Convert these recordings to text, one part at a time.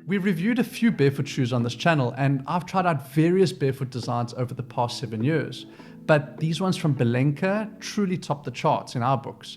We reviewed a few barefoot shoes on this channel, and I've tried out various barefoot designs over the past 7 years. But these ones from Belenka truly top the charts in our books.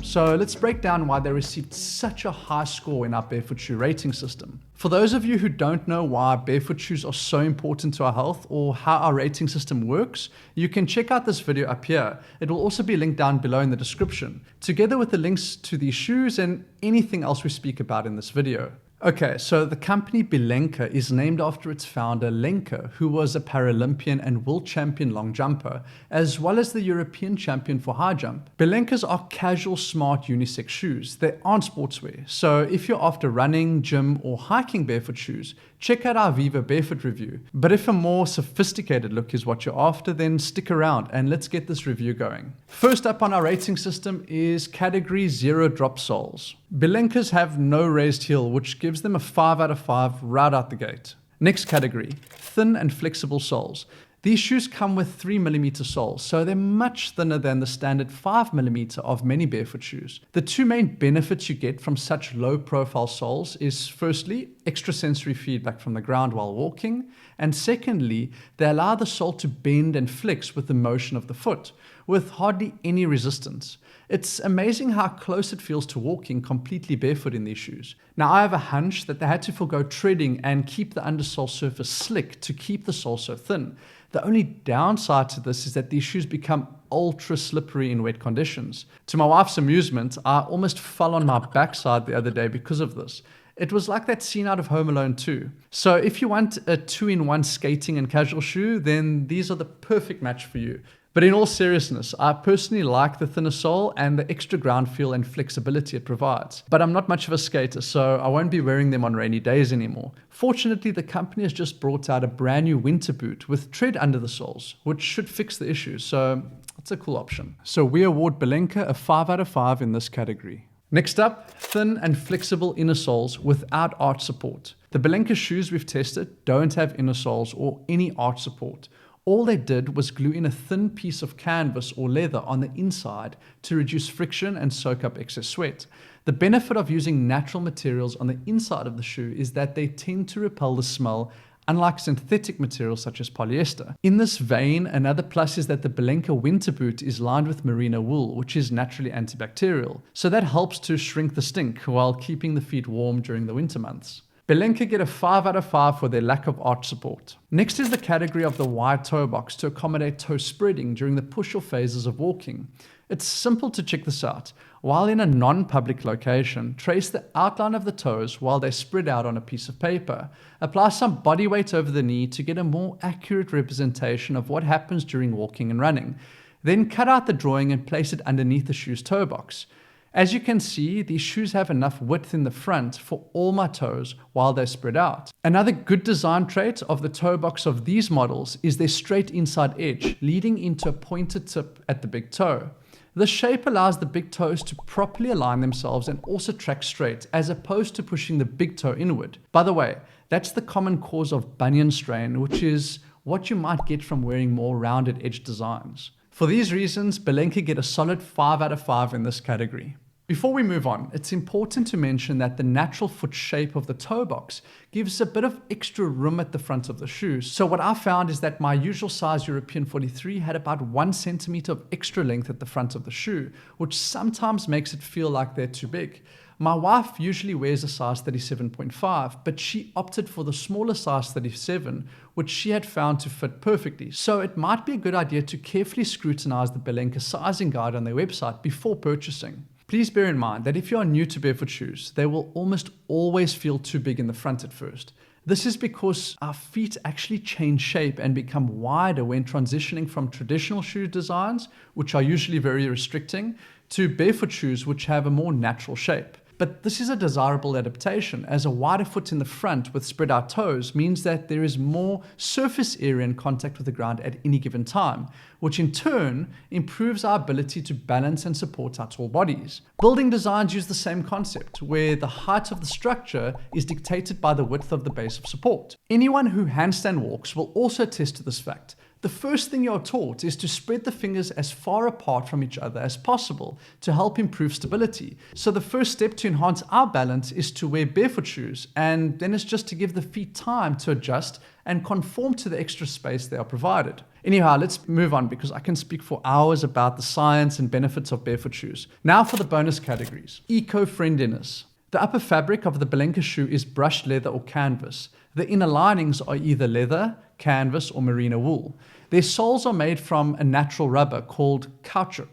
So let's break down why they received such a high score in our barefoot shoe rating system. For those of you who don't know why barefoot shoes are so important to our health or how our rating system works, you can check out this video up here. It will also be linked down below in the description, together with the links to these shoes and anything else we speak about in this video. Okay, so the company Be Lenka is named after its founder Lenka, who was a Paralympian and world champion long jumper, as well as the European champion for high jump. Belenkas are casual, smart, unisex shoes. They aren't sportswear, so if you're after running, gym, or hiking barefoot shoes, check out our Viva Barefoot review. But if a more sophisticated look is what you're after, then stick around and let's get this review going. First up on our rating system is category 0 drop soles. Belenkas have no raised heel, which gives them a 5 out of 5 right out the gate. Next category, thin and flexible soles. These shoes come with 3mm soles, so they're much thinner than the standard 5mm of many barefoot shoes. The two main benefits you get from such low profile soles is firstly, extra sensory feedback from the ground while walking, and secondly, they allow the sole to bend and flex with the motion of the foot, with hardly any resistance. It's amazing how close it feels to walking completely barefoot in these shoes. Now, I have a hunch that they had to forgo treading and keep the undersole surface slick to keep the sole so thin. The only downside to this is that these shoes become ultra slippery in wet conditions. To my wife's amusement, I almost fell on my backside the other day because of this. It was like that scene out of Home Alone 2. So if you want a 2-in-1 skating and casual shoe, then these are the perfect match for you. But in all seriousness, I personally like the thinner sole and the extra ground feel and flexibility it provides. But I'm not much of a skater, so I won't be wearing them on rainy days anymore. Fortunately, the company has just brought out a brand new winter boot with tread under the soles, which should fix the issue, so it's a cool option. So we award Belenka a 5 out of 5 in this category. Next up, thin and flexible inner soles without arch support. The Belenka shoes we've tested don't have inner soles or any arch support. All they did was glue in a thin piece of canvas or leather on the inside to reduce friction and soak up excess sweat. The benefit of using natural materials on the inside of the shoe is that they tend to repel the smell, unlike synthetic materials such as polyester. In this vein, another plus is that the Belenka winter boot is lined with merino wool, which is naturally antibacterial. So that helps to shrink the stink while keeping the feet warm during the winter months. Belenka get a 5 out of 5 for their lack of arch support. Next is the category of the wide toe box to accommodate toe spreading during the push-off phases of walking. It's simple to check this out. While in a non-public location, trace the outline of the toes while they spread out on a piece of paper. Apply some body weight over the knee to get a more accurate representation of what happens during walking and running. Then cut out the drawing and place it underneath the shoe's toe box. As you can see, these shoes have enough width in the front for all my toes while they're spread out. Another good design trait of the toe box of these models is their straight inside edge, leading into a pointed tip at the big toe. This shape allows the big toes to properly align themselves and also track straight, as opposed to pushing the big toe inward. By the way, that's the common cause of bunion strain, which is what you might get from wearing more rounded edge designs. For these reasons, Belenka get a solid 5 out of 5 in this category. Before we move on, it's important to mention that the natural foot shape of the toe box gives a bit of extra room at the front of the shoe. So what I found is that my usual size European 43 had about 1 centimeter of extra length at the front of the shoe, which sometimes makes it feel like they're too big. My wife usually wears a size 37.5, but she opted for the smaller size 37, which she had found to fit perfectly. So it might be a good idea to carefully scrutinize the Belenka sizing guide on their website before purchasing. Please bear in mind that if you are new to barefoot shoes, they will almost always feel too big in the front at first. This is because our feet actually change shape and become wider when transitioning from traditional shoe designs, which are usually very restricting, to barefoot shoes which have a more natural shape. But this is a desirable adaptation, as a wider foot in the front with spread out toes means that there is more surface area in contact with the ground at any given time, which in turn improves our ability to balance and support our tall bodies. Building designs use the same concept, where the height of the structure is dictated by the width of the base of support. Anyone who handstand walks will also attest to this fact. The first thing you're taught is to spread the fingers as far apart from each other as possible to help improve stability. So the first step to enhance our balance is to wear barefoot shoes, and then it's just to give the feet time to adjust and conform to the extra space they are provided. Anyhow, let's move on because I can speak for hours about the science and benefits of barefoot shoes. Now for the bonus categories. Eco-friendliness. The upper fabric of the Belenka shoe is brushed leather or canvas. The inner linings are either leather, canvas, or merino wool. Their soles are made from a natural rubber called caoutchouc.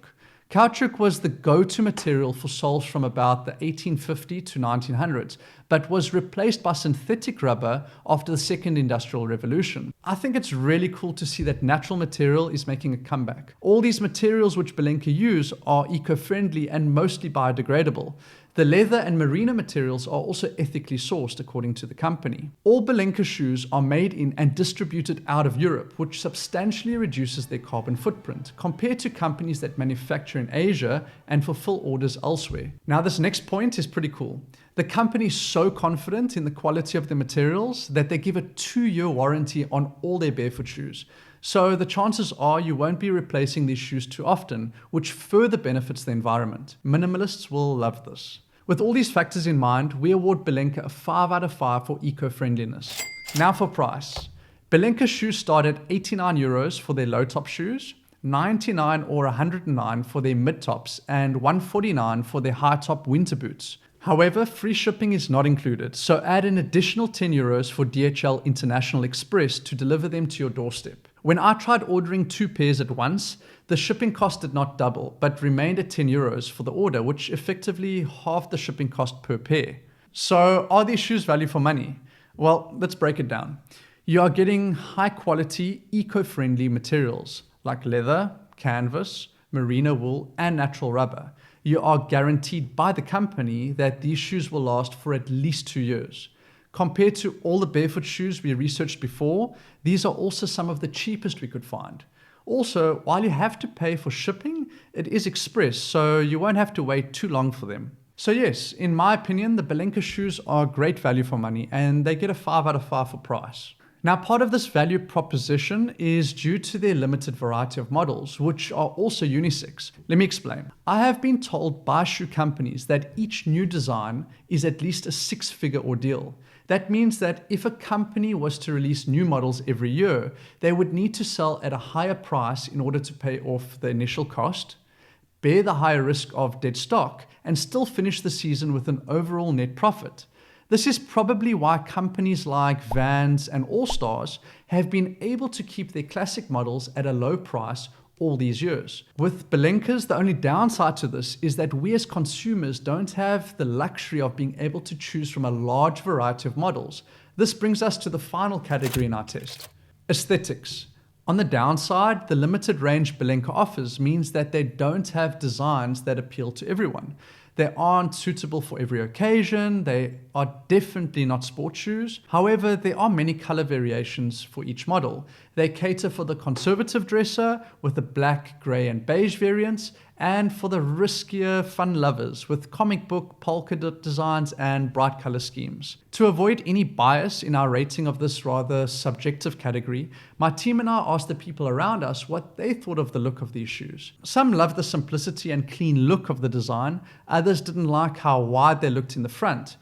Caoutchouc was the go-to material for soles from about the 1850 to 1900s, but was replaced by synthetic rubber after the Second Industrial Revolution. I think it's really cool to see that natural material is making a comeback. All these materials which Belenka use are eco-friendly and mostly biodegradable. The leather and merino materials are also ethically sourced according to the company. All Belenka shoes are made in and distributed out of Europe, which substantially reduces their carbon footprint compared to companies that manufacture in Asia and fulfill orders elsewhere. Now this next point is pretty cool. The company is so confident in the quality of the materials that they give a 2-year warranty on all their barefoot shoes. So the chances are you won't be replacing these shoes too often, which further benefits the environment. Minimalists will love this. With all these factors in mind, we award Belenka a 5 out of 5 for eco-friendliness. Now for price. Belenka shoes start at €89 for their low-top shoes, 99 or 109 for their mid-tops, and 149 for their high-top winter boots. However, free shipping is not included, so add an additional €10 for DHL International Express to deliver them to your doorstep. When I tried ordering 2 pairs at once, the shipping cost did not double, but remained at €10 for the order, which effectively halved the shipping cost per pair. So are these shoes value for money? Well, let's break it down. You are getting high-quality, eco-friendly materials like leather, canvas, merino wool, and natural rubber. You are guaranteed by the company that these shoes will last for at least 2 years. Compared to all the barefoot shoes we researched before, these are also some of the cheapest we could find. Also, while you have to pay for shipping, it is express, so you won't have to wait too long for them. So yes, in my opinion, the Belenka shoes are great value for money, and they get a 5 out of 5 for price. Now, part of this value proposition is due to their limited variety of models, which are also unisex. Let me explain. I have been told by shoe companies that each new design is at least a 6-figure ordeal. That means that if a company was to release new models every year, they would need to sell at a higher price in order to pay off the initial cost, bear the higher risk of dead stock, and still finish the season with an overall net profit. This is probably why companies like Vans and All-Stars have been able to keep their classic models at a low price all these years. With Belenkas, the only downside to this is that we as consumers don't have the luxury of being able to choose from a large variety of models. This brings us to the final category in our test. Aesthetics. On the downside, the limited range Belenka offers means that they don't have designs that appeal to everyone. They aren't suitable for every occasion. They are definitely not sports shoes. However, there are many color variations for each model. They cater for the conservative dresser with the black, gray, and beige variants, and for the riskier fun lovers with comic book, polka dot designs, and bright color schemes. To avoid any bias in our rating of this rather subjective category, my team and I asked the people around us what they thought of the look of these shoes. Some loved the simplicity and clean look of the design. Others didn't like how wide they looked in the front,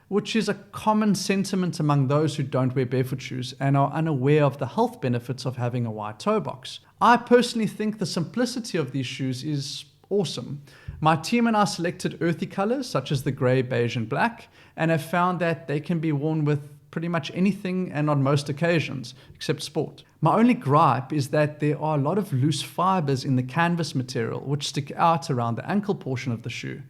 which is a common sentiment among those who don't wear barefoot shoes and are unaware of the health benefits of having a wide toe box. I personally think the simplicity of these shoes is awesome. My team and I selected earthy colors such as the gray, beige, and black, and have found that they can be worn with pretty much anything and on most occasions, except sport. My only gripe is that there are a lot of loose fibers in the canvas material which stick out around the ankle portion of the shoe.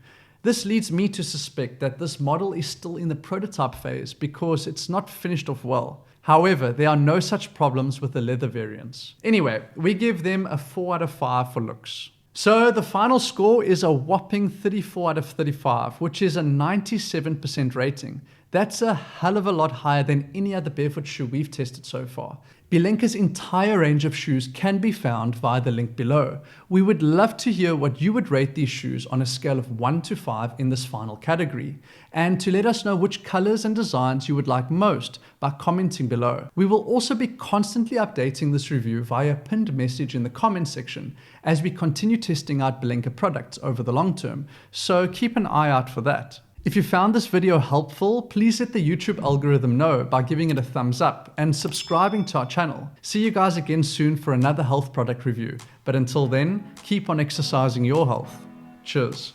This leads me to suspect that this model is still in the prototype phase because it's not finished off well. However, there are no such problems with the leather variants. Anyway, we give them a 4 out of 5 for looks. So the final score is a whopping 34 out of 35, which is a 97% rating. That's a hell of a lot higher than any other barefoot shoe we've tested so far. Belenka's entire range of shoes can be found via the link below. We would love to hear what you would rate these shoes on a scale of 1 to 5 in this final category, and to let us know which colors and designs you would like most by commenting below. We will also be constantly updating this review via a pinned message in the comment section as we continue testing out Belenka products over the long term, so keep an eye out for that. If you found this video helpful, please let the YouTube algorithm know by giving it a thumbs up and subscribing to our channel. See you guys again soon for another health product review. But until then, keep on exercising your health. Cheers.